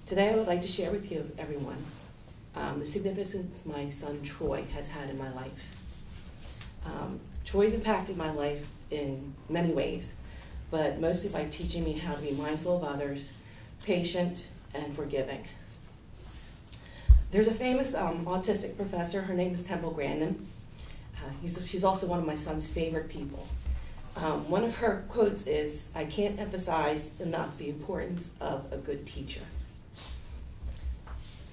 Today I would like to share with you, everyone, the significance my son Troy has had in my life. Troy's impacted my life in many ways, but mostly by teaching me how to be mindful of others, patient, and forgiving. There's a famous autistic professor, her name is Temple Grandin. She's also one of my son's favorite people. One of her quotes is, "I can't emphasize enough the importance of a good teacher."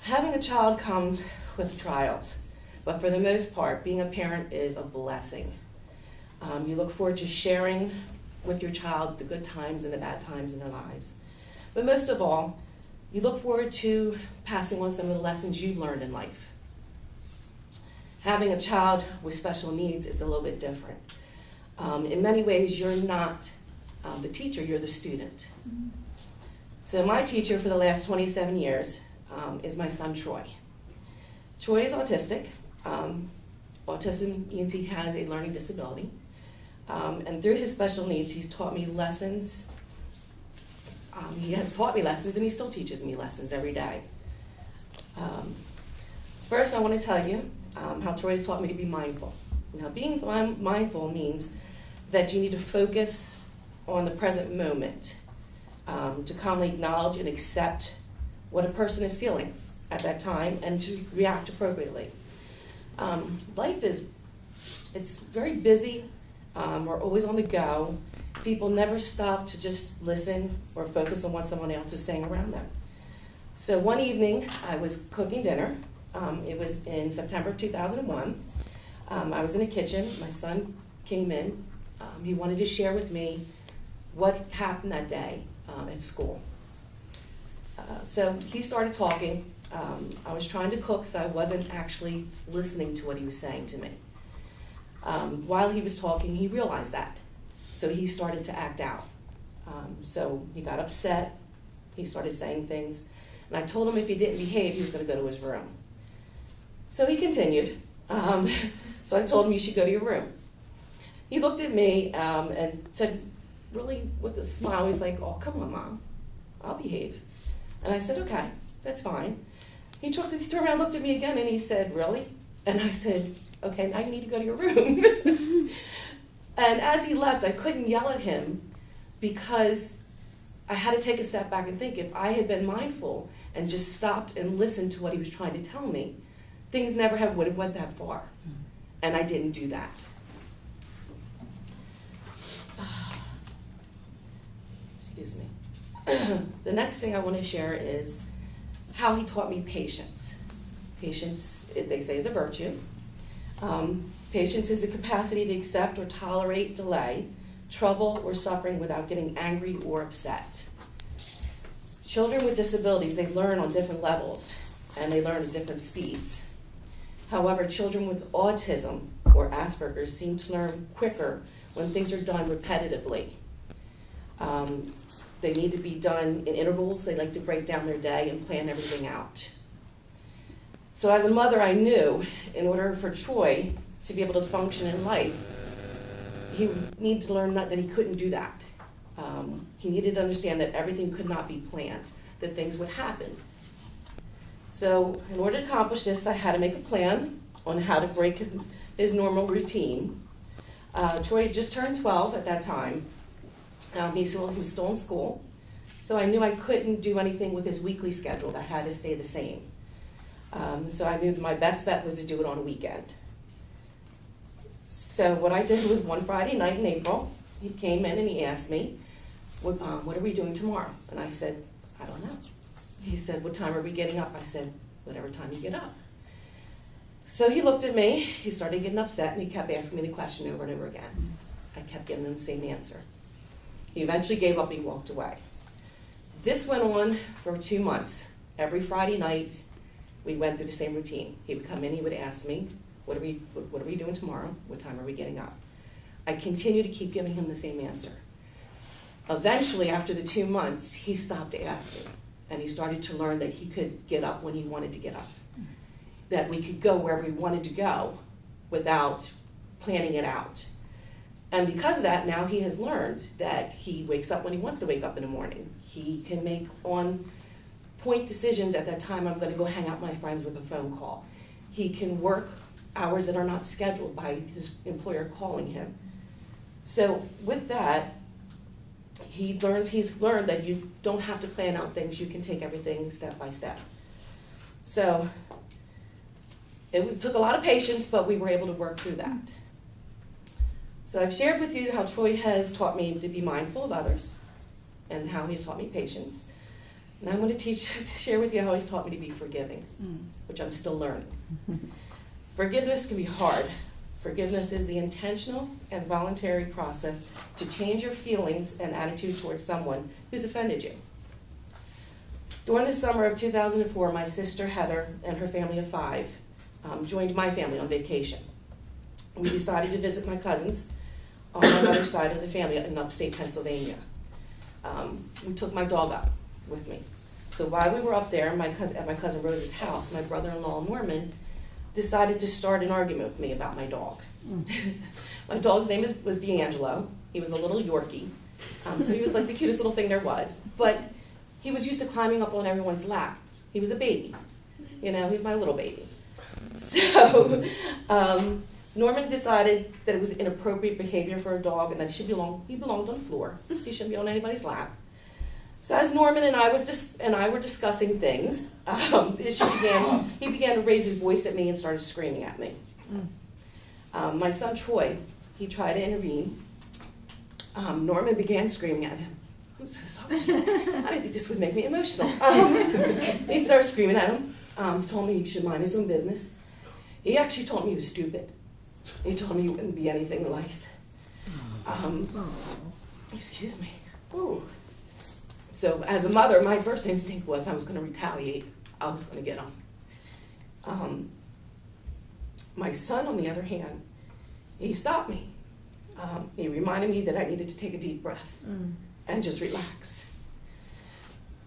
Having a child comes with trials, but for the most part, being a parent is a blessing. You look forward to sharing with your child the good times and the bad times in their lives. But most of all, you look forward to passing on some of the lessons you've learned in life. Having a child with special needs, it's a little bit different. In many ways, you're not the teacher, you're the student. So my teacher for the last 27 years is my son, Troy. Troy is autistic. Autism means he has a learning disability. And through his special needs, he's taught me lessons. He has taught me lessons, and he still teaches me lessons every day. First, I want to tell you how Troy has taught me to be mindful. Now, being mindful means that you need to focus on the present moment, to calmly acknowledge and accept what a person is feeling at that time and to react appropriately. Life it's very busy. We're always on the go. People never stop to just listen or focus on what someone else is saying around them. So one evening, I was cooking dinner. It was in September of 2001. I was in the kitchen. My son came in. He wanted to share with me what happened that day at school. So he started talking. I was trying to cook, so I wasn't actually listening to what he was saying to me. While he was talking, he realized that. So he started to act out. So he got upset. He started saying things. And I told him if he didn't behave, he was going to go to his room. So he continued. So I told him, "You should go to your room." He looked at me and said, really with a smile, he's like, "Oh, come on, Mom. I'll behave." And I said, "Okay, that's fine." He turned around, looked at me again, and he said, "Really?" And I said, "Okay, now you need to go to your room." And as he left, I couldn't yell at him because I had to take a step back and think, if I had been mindful and just stopped and listened to what he was trying to tell me, things never would have went that far. And I didn't do that. Excuse me. The next thing I want to share is how he taught me patience. Patience, they say, is a virtue. Patience is the capacity to accept or tolerate delay, trouble, or suffering without getting angry or upset. Children with disabilities, they learn on different levels, and they learn at different speeds. However, children with autism or Asperger's seem to learn quicker when things are done repetitively. They need to be done in intervals. They like to break down their day and plan everything out. So as a mother, I knew in order for Troy to be able to function in life, he needed to learn that he couldn't do that. He needed to understand that everything could not be planned, that things would happen. So in order to accomplish this, I had to make a plan on how to break his normal routine. Troy had just turned 12 at that time. He was still in school. So I knew I couldn't do anything with his weekly schedule. That had to stay the same. So I knew that my best bet was to do it on a weekend. So what I did was one Friday night in April, he came in and he asked me, what are we doing tomorrow? And I said, "I don't know." He said, "What time are we getting up?" I said, "Whatever time you get up." So he looked at me, he started getting upset, and he kept asking me the question over and over again. I kept giving him the same answer. He eventually gave up and he walked away. This went on for 2 months. Every Friday night, we went through the same routine. He would come in, he would ask me, what are we doing tomorrow? What time are we getting up? I continued to keep giving him the same answer. Eventually, after the 2 months, he stopped asking, and he started to learn that he could get up when he wanted to get up, that we could go wherever we wanted to go without planning it out. And because of that, now he has learned that he wakes up when he wants to wake up in the morning. He can make on point decisions at that time. I'm going to go hang out with my friends with a phone call. He can work hours that are not scheduled by his employer calling him. So with that, he's learned that you don't have to plan out things. You can take everything step by step. So it took a lot of patience, but we were able to work through that. So I've shared with you how Troy has taught me to be mindful of others and how he's taught me patience. And I'm going to share with you how he's taught me to be forgiving, which I'm still learning. Forgiveness can be hard. Forgiveness is the intentional and voluntary process to change your feelings and attitude towards someone who's offended you. During the summer of 2004, my sister Heather and her family of 5 joined my family on vacation. We decided to visit my cousins on my mother's side of the family in upstate Pennsylvania. We took my dog up with me. So while we were up there at my cousin Rose's house, my brother-in-law Norman decided to start an argument with me about my dog. My dog's name was D'Angelo. He was a little Yorkie. So he was like the cutest little thing there was. But he was used to climbing up on everyone's lap. He was a baby. You know, he was my little baby. So Norman decided that it was inappropriate behavior for a dog and that he belonged on the floor. He shouldn't be on anybody's lap. So as Norman and I were discussing things, he began to raise his voice at me and started screaming at me. My son Troy, he tried to intervene. Norman began screaming at him. I'm so sorry. I didn't think this would make me emotional. He started screaming at him. Told me he should mind his own business. He actually told me he was stupid. He told me he wouldn't be anything in life. Excuse me. Ooh. So as a mother, my first instinct was I was going to retaliate. I was going to get him. My son, on the other hand, he stopped me. He reminded me that I needed to take a deep breath and just relax.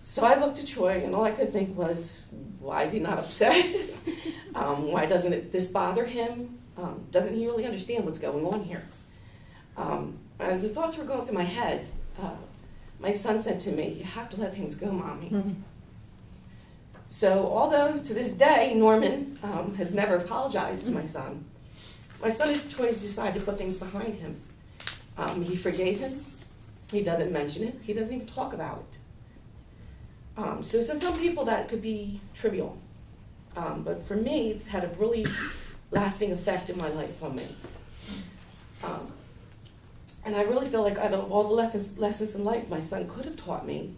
So I looked at Troy, and all I could think was, why is he not upset? Why doesn't this bother him? Doesn't he really understand what's going on here? As the thoughts were going through my head, my son said to me, you have to let things go, Mommy. So although to this day, Norman has never apologized to my son and Troy has decided to put things behind him. He forgave him. He doesn't mention it. He doesn't even talk about it. So some people that could be trivial. But for me, it's had a really lasting effect in my life on me. And I really feel like out of all the lessons in life my son could have taught me,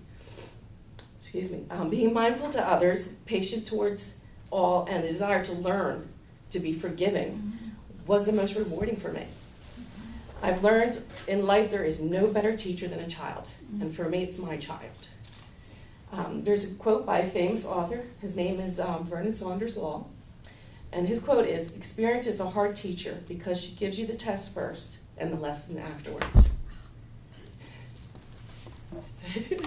being mindful to others, patient towards all, and the desire to learn to be forgiving was the most rewarding for me. I've learned in life there is no better teacher than a child, and for me it's my child. There's a quote by a famous author. His name is Vernon Saunders Law, and his quote is, experience is a hard teacher because she gives you the test first and the lesson afterwards. That's it.